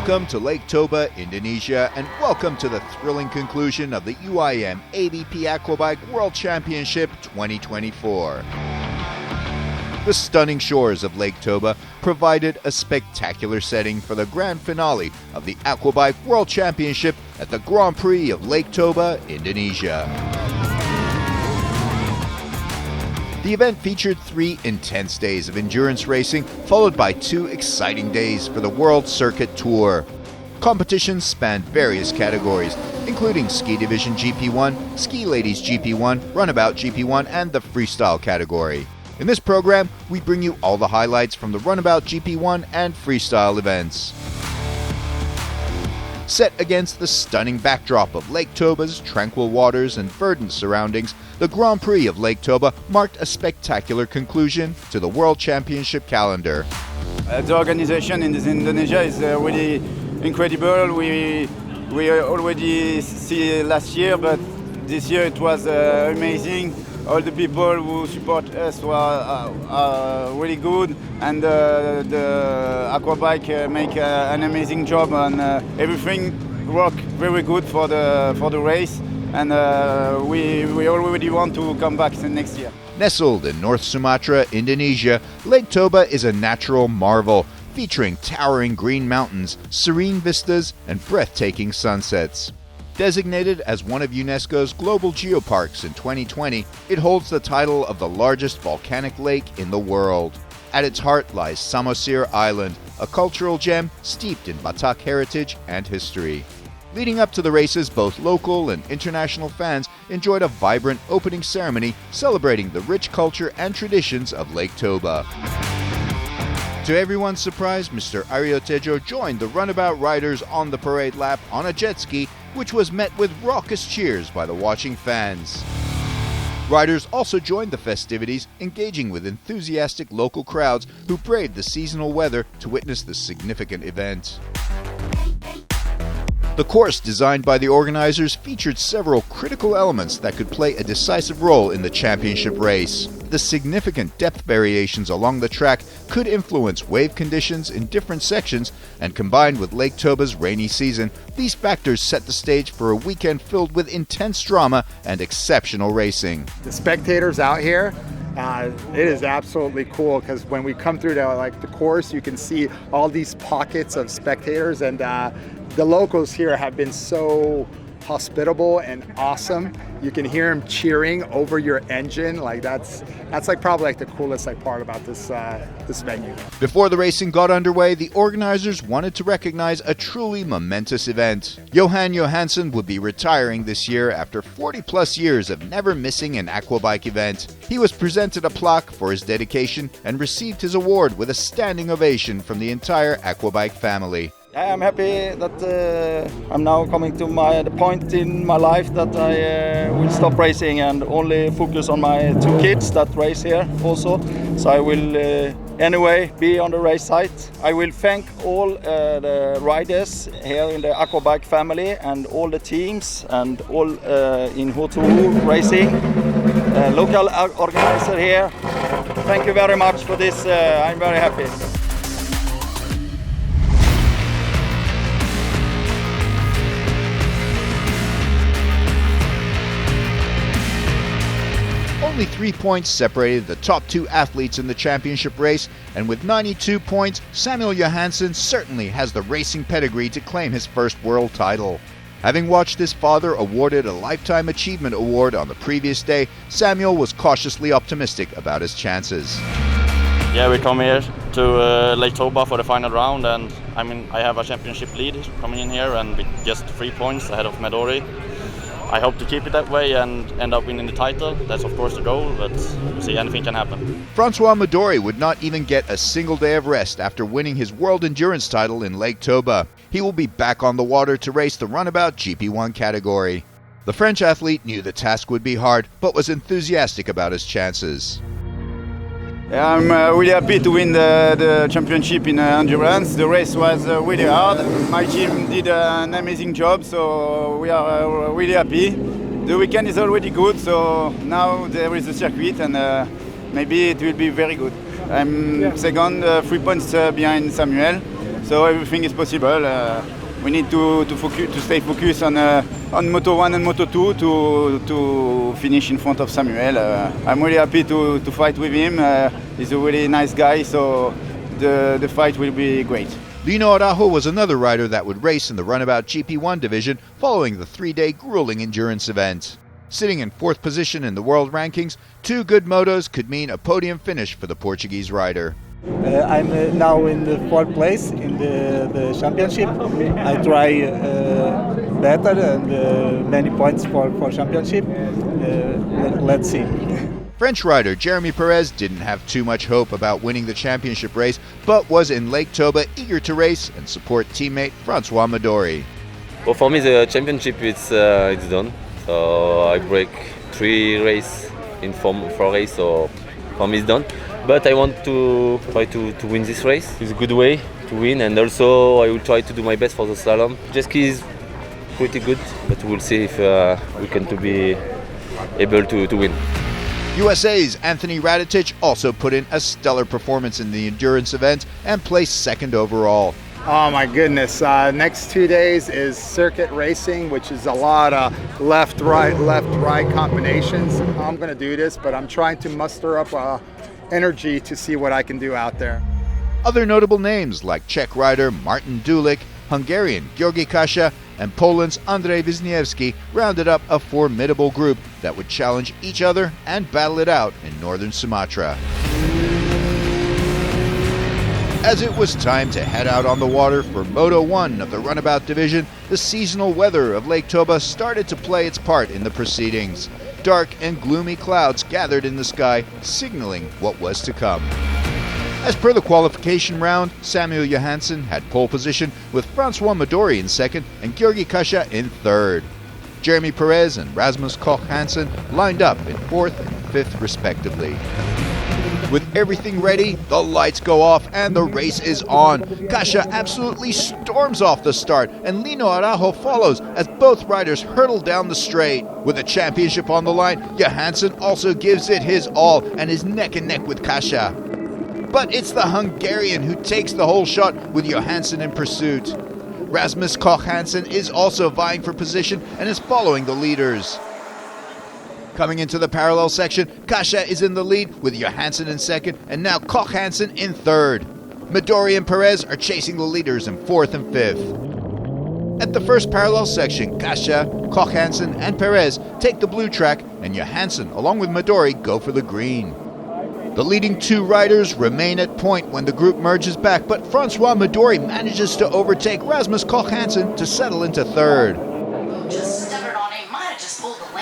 Welcome to Lake Toba, Indonesia, and welcome to the thrilling conclusion of the UIM-ABP Aquabike World Championship 2024. The stunning shores of Lake Toba provided a spectacular setting for the grand finale of the Aquabike World Championship at the Grand Prix of Lake Toba, Indonesia. The event featured 3 intense days of endurance racing, followed by 2 exciting days for the World Circuit Tour. Competitions spanned various categories, including Ski Division GP1, Ski Ladies GP1, Runabout GP1, and the Freestyle category. In this program, we bring you all the highlights from the Runabout GP1 and Freestyle events. Set against the stunning backdrop of Lake Toba's tranquil waters and verdant surroundings, the Grand Prix of Lake Toba marked a spectacular conclusion to the World Championship calendar. The organization in Indonesia is really incredible. We already see last year, but this year it was amazing. All the people who support us are really good, and the Aquabike make an amazing job, and everything work very good for the race, and we already want to come back next year. Nestled in North Sumatra, Indonesia, Lake Toba is a natural marvel, featuring towering green mountains, serene vistas, and breathtaking sunsets. Designated as one of UNESCO's global geoparks in 2020, it holds the title of the largest volcanic lake in the world. At its heart lies Samosir Island, a cultural gem steeped in Batak heritage and history. Leading up to the races, both local and international fans enjoyed a vibrant opening ceremony celebrating the rich culture and traditions of Lake Toba. To everyone's surprise, Mr. Aryo Tejo joined the runabout riders on the parade lap on a jet ski, which was met with raucous cheers by the watching fans. Riders also joined the festivities, engaging with enthusiastic local crowds who braved the seasonal weather to witness the significant event. The course designed by the organizers featured several critical elements that could play a decisive role in the championship race. The significant depth variations along the track could influence wave conditions in different sections, and combined with Lake Toba's rainy season, these factors set the stage for a weekend filled with intense drama and exceptional racing. The spectators out here, it is absolutely cool, because when we come through the course, you can see all these pockets of spectators, and the locals here have been so hospitable and awesome. You can hear them cheering over your engine. That's probably the coolest part about this venue. Before the racing got underway, the organizers wanted to recognize a truly momentous event. Johan Johansson would be retiring this year after 40+ years of never missing an aquabike event. He was presented a plaque for his dedication and received his award with a standing ovation from the entire aquabike family. I'm happy that I'm now coming to the point in my life that I will stop racing and only focus on my 2 kids that race here also. So I will anyway be on the race site. I will thank all the riders here in the Aquabike family and all the teams and all in Hotu Racing, local organizer here. Thank you very much for this. I'm very happy. Only 3 points separated the top 2 athletes in the championship race, and with 92 points, Samuel Johansson certainly has the racing pedigree to claim his first world title. Having watched his father awarded a Lifetime Achievement Award on the previous day, Samuel was cautiously optimistic about his chances. Yeah, we come here to Lake Toba for the final round, and I have a championship lead coming in here, and with just 3 points ahead of Medori. I hope to keep it that way and end up winning the title. That's of course the goal, but we'll see, anything can happen. Francois Medori would not even get a single day of rest after winning his World Endurance title in Lake Toba. He will be back on the water to race the Runabout GP1 category. The French athlete knew the task would be hard, but was enthusiastic about his chances. I'm really happy to win the championship in endurance. The race was really hard. My team did an amazing job, so we are really happy. The weekend is already good, so now there is a circuit, and maybe it will be very good. I'm second, 3 points behind Samuel. So everything is possible. We need to stay focused on Moto 1 and Moto 2 to finish in front of Samuel. I'm really happy to fight with him. He's a really nice guy, so the fight will be great. Lino Araujo was another rider that would race in the Runabout GP1 division following the 3-day grueling endurance event. Sitting in 4th position in the world rankings, 2 good motos could mean a podium finish for the Portuguese rider. I'm now in the 4th place in the championship. I try better and many points for championship. Let's see. French rider Jeremy Perez didn't have too much hope about winning the championship race, but was in Lake Toba eager to race and support teammate Francois Midori. Well, for me the championship it's done. So I break 3 races in 4 races, so for me it's done. But I want to try to win this race. It's a good way to win, and also I will try to do my best for the slalom. Jet ski is pretty good, but we'll see if we can to be able to win. USA's Anthony Radetich also put in a stellar performance in the endurance event and placed 2nd overall. Oh my goodness, next 2 days is circuit racing, which is a lot of left-right combinations. I'm gonna do this, but I'm trying to muster up energy to see what I can do out there. Other notable names like Czech rider Martin Dulik, Hungarian György Kasha, and Poland's Andrzej Wisniewski rounded up a formidable group that would challenge each other and battle it out in northern Sumatra. As it was time to head out on the water for Moto 1 of the Runabout division, the seasonal weather of Lake Toba started to play its part in the proceedings. Dark and gloomy clouds gathered in the sky, signaling what was to come. As per the qualification round, Samuel Johansson had pole position with Francois Midori in 2nd and György Kasha in 3rd. Jeremy Perez and Rasmus Koch Hansen lined up in 4th and 5th respectively. With everything ready, the lights go off and the race is on. Kasha absolutely storms off the start and Lino Araujo follows as both riders hurtle down the straight. With the championship on the line, Johansson also gives it his all and is neck and neck with Kasha. But it's the Hungarian who takes the whole shot with Johansson in pursuit. Rasmus Koch Hansen is also vying for position and is following the leaders. Coming into the parallel section, Kasha is in the lead with Johansson in 2nd and now Koch Hansen in 3rd. Midori and Perez are chasing the leaders in 4th and 5th. At the first parallel section, Kasha, Koch Hansen and Perez take the blue track and Johansson along with Midori go for the green. The leading 2 riders remain at point when the group merges back, but Francois Midori manages to overtake Rasmus Koch Hansen to settle into 3rd.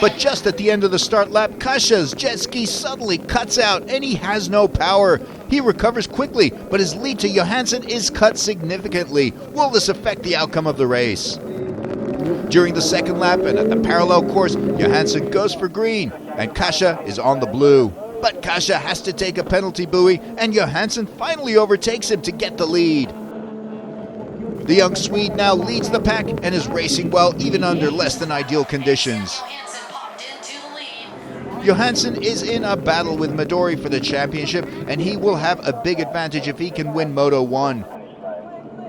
But just at the end of the start lap, Kasha's jet ski suddenly cuts out and he has no power. He recovers quickly, but his lead to Johansson is cut significantly. Will this affect the outcome of the race? During the 2nd lap and at the parallel course, Johansson goes for green and Kasha is on the blue. But Kasha has to take a penalty buoy and Johansson finally overtakes him to get the lead. The young Swede now leads the pack and is racing well even under less than ideal conditions. Johansson is in a battle with Midori for the championship and he will have a big advantage if he can win Moto 1.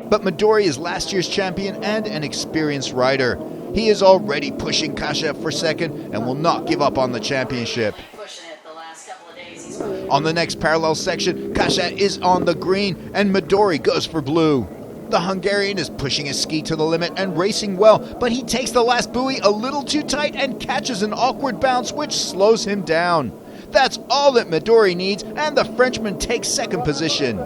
But Midori is last year's champion and an experienced rider. He is already pushing Kasha for 2nd and will not give up on the championship. On the next parallel section, Kasha is on the green and Midori goes for blue. The Hungarian is pushing his ski to the limit and racing well, but he takes the last buoy a little too tight and catches an awkward bounce which slows him down. That's all that Midori needs and the Frenchman takes 2nd position.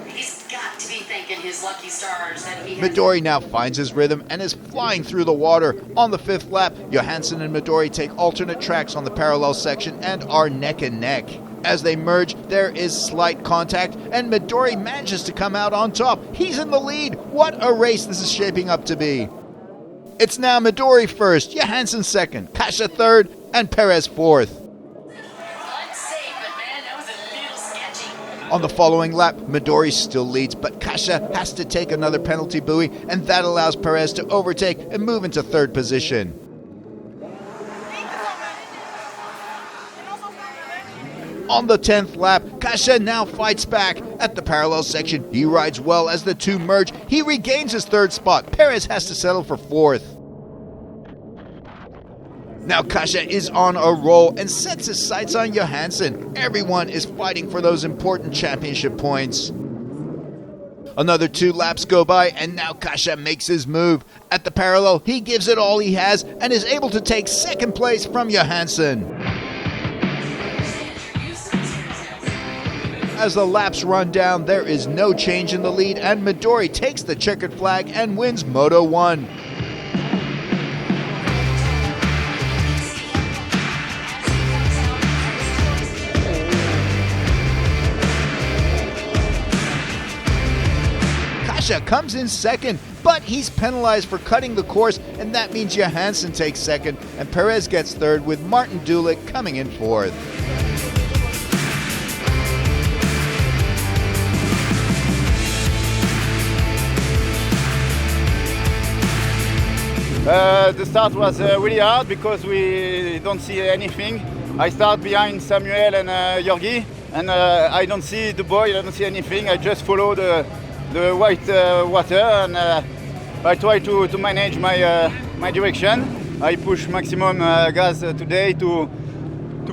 He's got to be thanking his lucky stars that he Midori now finds his rhythm and is flying through the water. On the 5th lap, Johansson and Midori take alternate tracks on the parallel section and are neck and neck. As they merge, there is slight contact and Midori manages to come out on top. He's in the lead. What a race this is shaping up to be. It's now Midori 1st, Johansson 2nd, Kasha 3rd, and Perez 4th. On the following lap, Midori still leads, but Kasha has to take another penalty buoy, and that allows Perez to overtake and move into 3rd position. On the 10th lap, Kasia now fights back. At the parallel section, he rides well as the two merge. He regains his third spot. Perez has to settle for fourth. Now Kasia is on a roll and sets his sights on Johansson. Everyone is fighting for those important championship points. Another 2 laps go by, and now Kasia makes his move. At the parallel, he gives it all he has and is able to take second place from Johansson. As the laps run down, there is no change in the lead, and Midori takes the checkered flag and wins Moto 1. Kasia comes in second, but he's penalized for cutting the course, and that means Johansson takes second, and Perez gets third, with Martin Dulick coming in fourth. The start was really hard because we don't see anything. I start behind Samuel and Georgi, and I don't see the boy, I don't see anything. I just follow the white water, and I try to manage my direction. I push maximum gas today to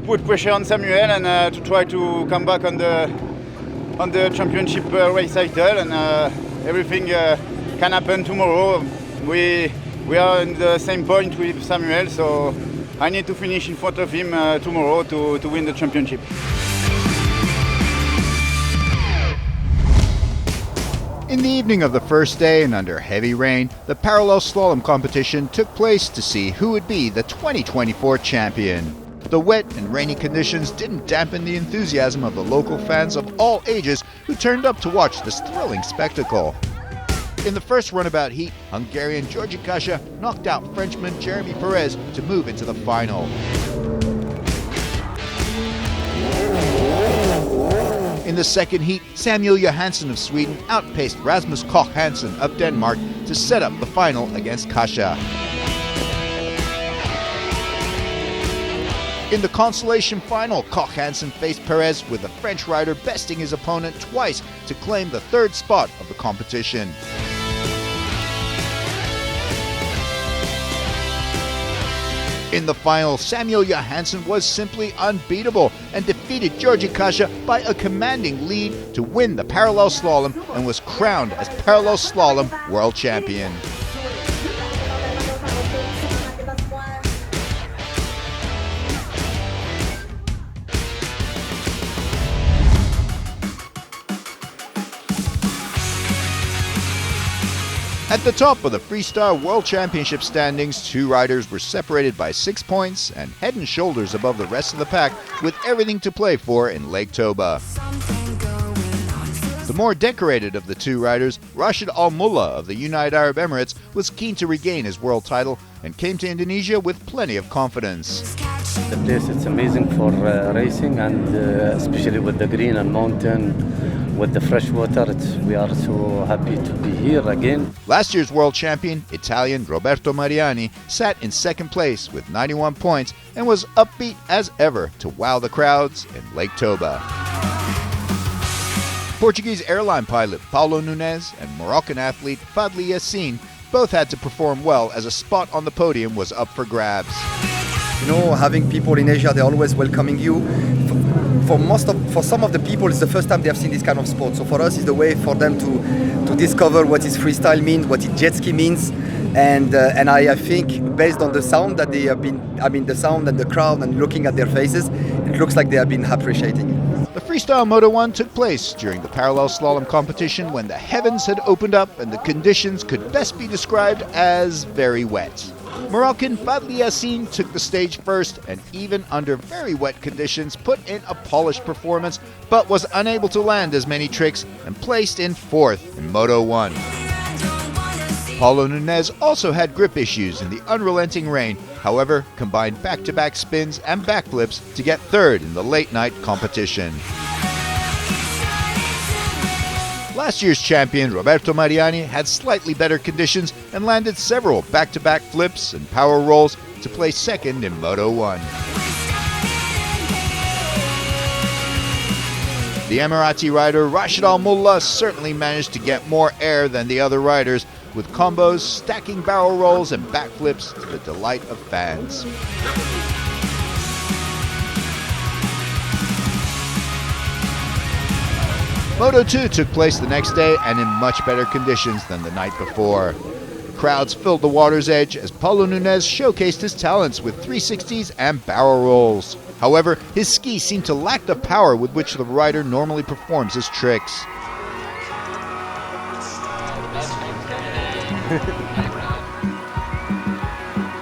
put pressure on Samuel and to try to come back on the championship race title, and everything can happen tomorrow. We are in the same point with Samuel, so I need to finish in front of him tomorrow to win the championship. In the evening of the first day and under heavy rain, the parallel slalom competition took place to see who would be the 2024 champion. The wet and rainy conditions didn't dampen the enthusiasm of the local fans of all ages who turned up to watch this thrilling spectacle. In the first runabout heat, Hungarian Georgi Kasia knocked out Frenchman Jeremy Perez to move into the final. In the second heat, Samuel Johansson of Sweden outpaced Rasmus Koch Hansen of Denmark to set up the final against Kasia. In the consolation final, Koch Hansen faced Perez, with the French rider besting his opponent twice to claim the third spot of the competition. In the final, Samuel Johansson was simply unbeatable and defeated Georgi Kasia by a commanding lead to win the parallel slalom and was crowned as parallel slalom world champion. At the top of the Freestyle World Championship standings, 2 riders were separated by 6 points and head and shoulders above the rest of the pack, with everything to play for in Lake Toba. The more decorated of the 2 riders, Rashid Al Mullah of the United Arab Emirates, was keen to regain his world title and came to Indonesia with plenty of confidence. The place is amazing for racing, and especially with the green and mountain, with the fresh water. We are so happy to be here again. Last year's world champion, Italian Roberto Mariani, sat in second place with 91 points and was upbeat as ever to wow the crowds in Lake Toba. Portuguese airline pilot Paulo Nunes and Moroccan athlete Fadli Yassin both had to perform well as a spot on the podium was up for grabs. You know, having people in Asia, they're always welcoming you. For some of the people, it's the first time they have seen this kind of sport. So for us, it's the way for them to discover what is freestyle means, what is jet ski means, and I think based on the sound that they have been, the sound and the crowd and looking at their faces, it looks like they have been appreciating it. The Freestyle Moto 1 took place during the parallel slalom competition when the heavens had opened up and the conditions could best be described as very wet. Moroccan Fadli Yassin took the stage first and even under very wet conditions put in a polished performance, but was unable to land as many tricks and placed in 4th in Moto 1. Paulo Nunes also had grip issues in the unrelenting rain, however combined back-to-back spins and backflips to get 3rd in the late-night competition. Last year's champion Roberto Mariani had slightly better conditions and landed several back-to-back flips and power rolls to place 2nd in Moto 1. The Emirati rider Rashid Al Mullah certainly managed to get more air than the other riders, with combos, stacking barrel rolls and backflips to the delight of fans. Moto 2 took place the next day and in much better conditions than the night before. Crowds filled the water's edge as Paulo Nunes showcased his talents with 360s and barrel rolls. However, his ski seemed to lack the power with which the rider normally performs his tricks.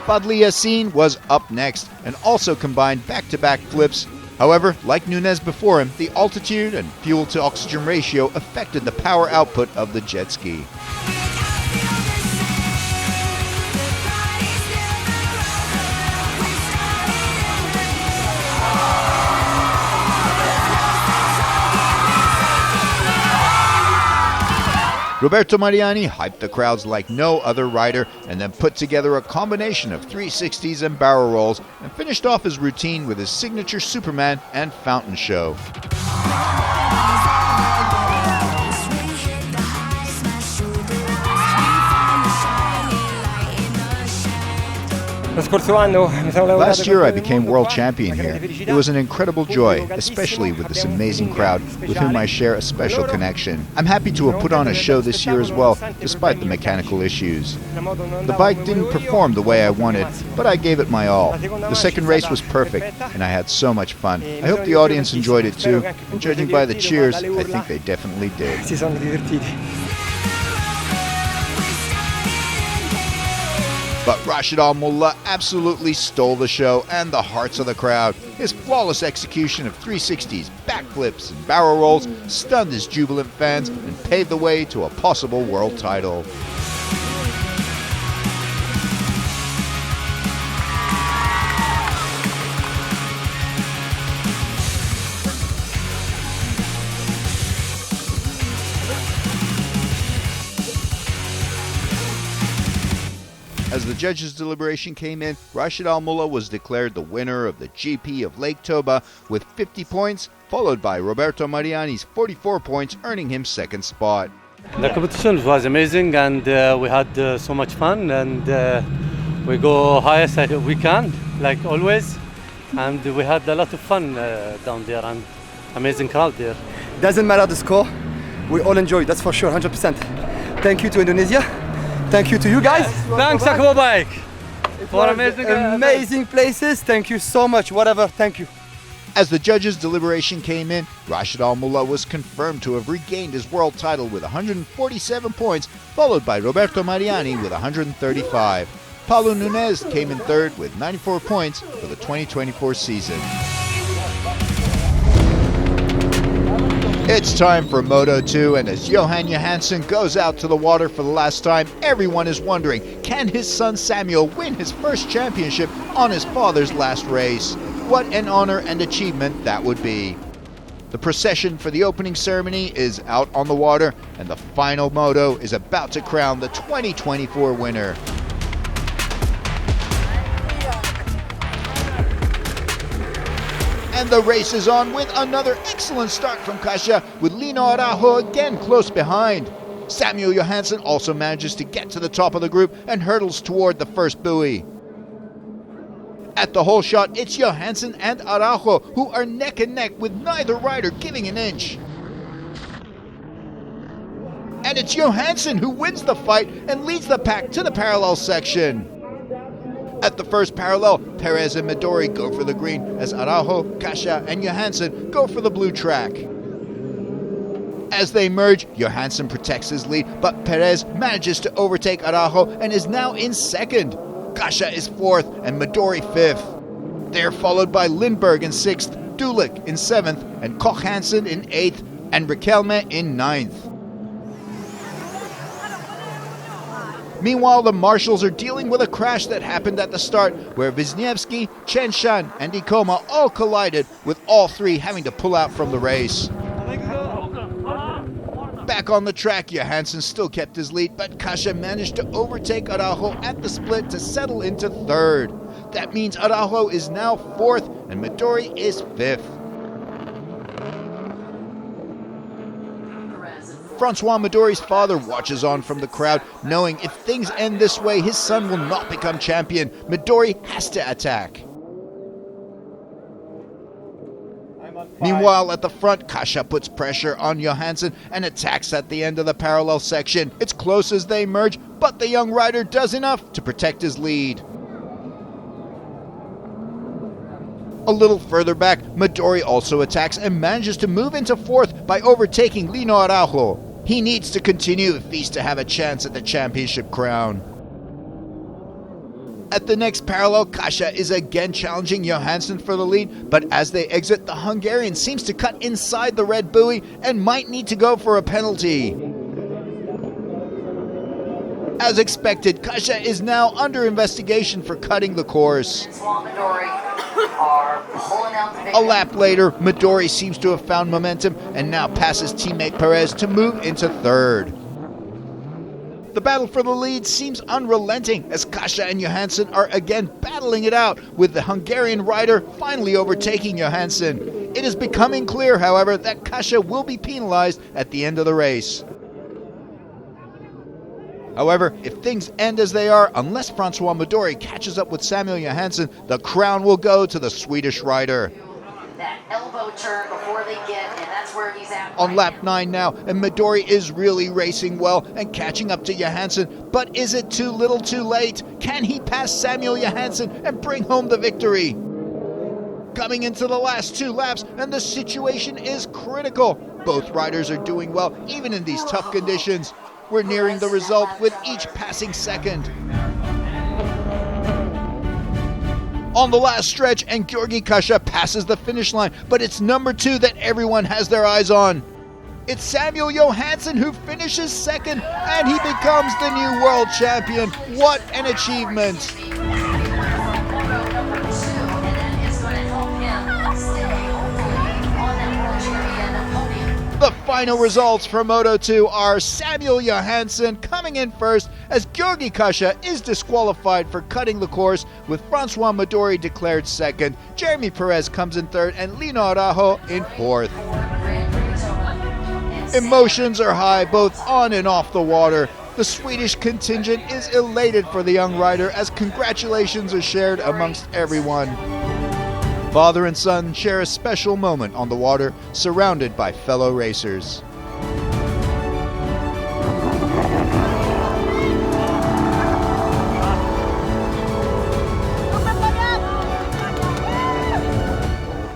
Fadli Yassin was up next and also combined back-to-back flips. However, like Nunes before him, the altitude and fuel-to-oxygen ratio affected the power output of the jet ski. Roberto Mariani hyped the crowds like no other rider and then put together a combination of 360s and barrel rolls and finished off his routine with his signature Superman and fountain show. Last year I became world champion here. It was an incredible joy, especially with this amazing crowd with whom I share a special connection. I'm happy to have put on a show this year as well, despite the mechanical issues. The bike didn't perform the way I wanted, but I gave it my all. The second race was perfect, and I had so much fun. I hope the audience enjoyed it too, and judging by the cheers, I think they definitely did. But Rashid Al Mullah absolutely stole the show and the hearts of the crowd. His flawless execution of 360s, backflips, and barrel rolls stunned his jubilant fans and paved the way to a possible world title. As the judges' deliberation came in, Rashid Al Mullah was declared the winner of the GP of Lake Toba with 50 points, followed by Roberto Mariani's 44 points, earning him second spot. The competition was amazing, and we had so much fun, and we go highest we can, like always, and we had a lot of fun down there, and amazing crowd there. Doesn't matter the score, we all enjoyed, that's for sure, 100%. Thank you to Indonesia. Thank you to you guys. Thanks, Aquabike, for amazing places. Thank you so much. Whatever. Thank you. As the judges' deliberation came in, Rashid Al Mullah was confirmed to have regained his world title with 147 points, followed by Roberto Mariani with 135. Paulo Nunes came in third with 94 points for the 2024 season. It's time for Moto 2, and as Johan Johansson goes out to the water for the last time, everyone is wondering, can his son Samuel win his first championship on his father's last race? What an honor and achievement that would be. The procession for the opening ceremony is out on the water, and the final moto is about to crown the 2024 winner. And the race is on with another excellent start from Kasia, with Lino Araujo again close behind. Samuel Johansson also manages to get to the top of the group and hurdles toward the first buoy. At the whole shot, it's Johansson and Araujo who are neck and neck, with neither rider giving an inch. And it's Johansson who wins the fight and leads the pack to the parallel section. At the first parallel, Perez and Midori go for the green, as Araujo, Kasia, and Johansson go for the blue track. As they merge, Johansson protects his lead, but Perez manages to overtake Araujo and is now in second. Kasia is fourth and Midori fifth. They are followed by Lindberg in sixth, Dulik in seventh, and Koch Hansen in eighth, and Riquelme in ninth. Meanwhile, the marshals are dealing with a crash that happened at the start, where Wisniewski, Chen Shan, and Ikoma all collided, with all three having to pull out from the race. Back on the track, Johansson still kept his lead, but Kasia managed to overtake Araujo at the split to settle into third. That means Araujo is now fourth, and Midori is fifth. Francois Midori's father watches on from the crowd, knowing if things end this way, his son will not become champion. Midori has to attack. Meanwhile, at the front, Kasia puts pressure on Johansson and attacks at the end of the parallel section. It's close as they merge, but the young rider does enough to protect his lead. A little further back, Midori also attacks and manages to move into fourth by overtaking Lino Araujo. He needs to continue if he's to have a chance at the championship crown. At the next parallel, Kasia is again challenging Johansson for the lead, but as they exit, the Hungarian seems to cut inside the red buoy and might need to go for a penalty. As expected, Kasia is now under investigation for cutting the course. A lap later, Midori seems to have found momentum and now passes teammate Perez to move into third. The battle for the lead seems unrelenting as Kasia and Johansson are again battling it out, with the Hungarian rider finally overtaking Johansson. It is becoming clear, however, that Kasia will be penalized at the end of the race. However, if things end as they are, unless Francois Midori catches up with Samuel Johansson, the crown will go to the Swedish rider. That elbow turn before they get, and that's where he's at. On lap 9 now, and Midori is really racing well and catching up to Johansson, but is it too little too late? Can he pass Samuel Johansson and bring home the victory? Coming into the last 2 laps, and the situation is critical. Both riders are doing well, even in these tough conditions. We're nearing the result with each passing second. On the last stretch, and Georgi Kasia passes the finish line, but it's number 2 that everyone has their eyes on. It's Samuel Johansson who finishes second, and he becomes the new world champion. What an achievement! The final results for Moto 2 are Samuel Johansson coming in first as Georgi Kasia is disqualified for cutting the course, with Francois Midori declared second. Jeremy Perez comes in third and Lino Araujo in fourth. Emotions are high both on and off the water. The Swedish contingent is elated for the young rider as congratulations are shared amongst everyone. Father and son share a special moment on the water, surrounded by fellow racers.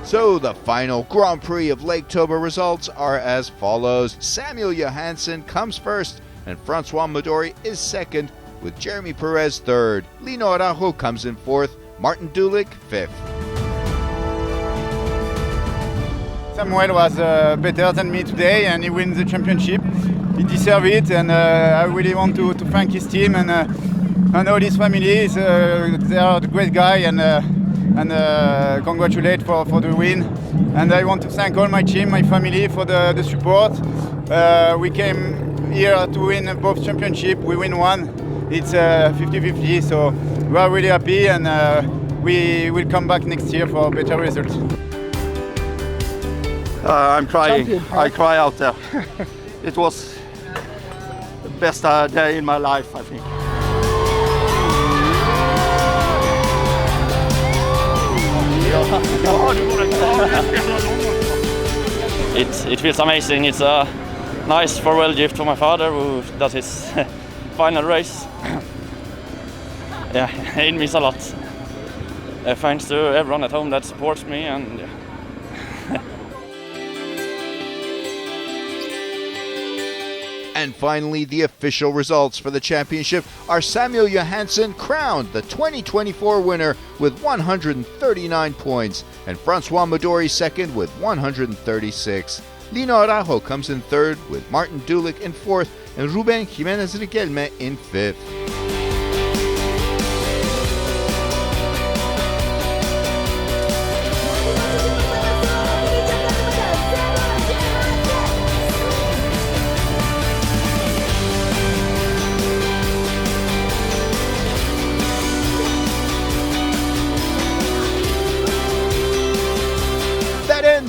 So the final Grand Prix of Lake Toba results are as follows. Samuel Johansson comes first, and Francois Midori is second, with Jeremy Perez third. Lino Araujo comes in fourth, Martin Dulik fifth. Samuel was better than me today, and he wins the championship. He deserves it, and I really want to thank his team and all his family. They are a great guy, and congratulate for the win. And I want to thank all my team, my family for the support. We came here to win both championships. We win one. It's 50-50, so we are really happy, and we will come back next year for better results. I'm crying. I cry out there. It was the best day in my life, I think. It feels amazing. It's a nice farewell gift for my father, who does his final race. Yeah, it means a lot. Thanks to everyone at home that supports me, and yeah. And finally, the official results for the championship are Samuel Johansson crowned the 2024 winner with 139 points, and Francois Midori second with 136. Lino Araujo comes in third, with Martin Dulik in fourth, and Ruben Jimenez Riquelme in fifth.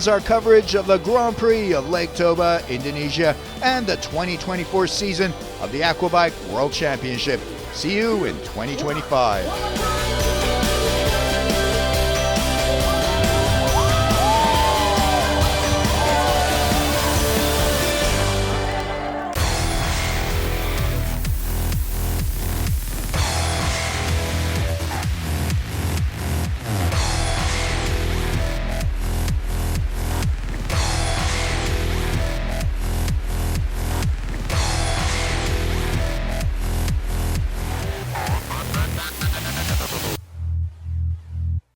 ends our coverage of the Grand Prix of Lake Toba, Indonesia, and the 2024 season of the Aquabike World Championship. See you in 2025.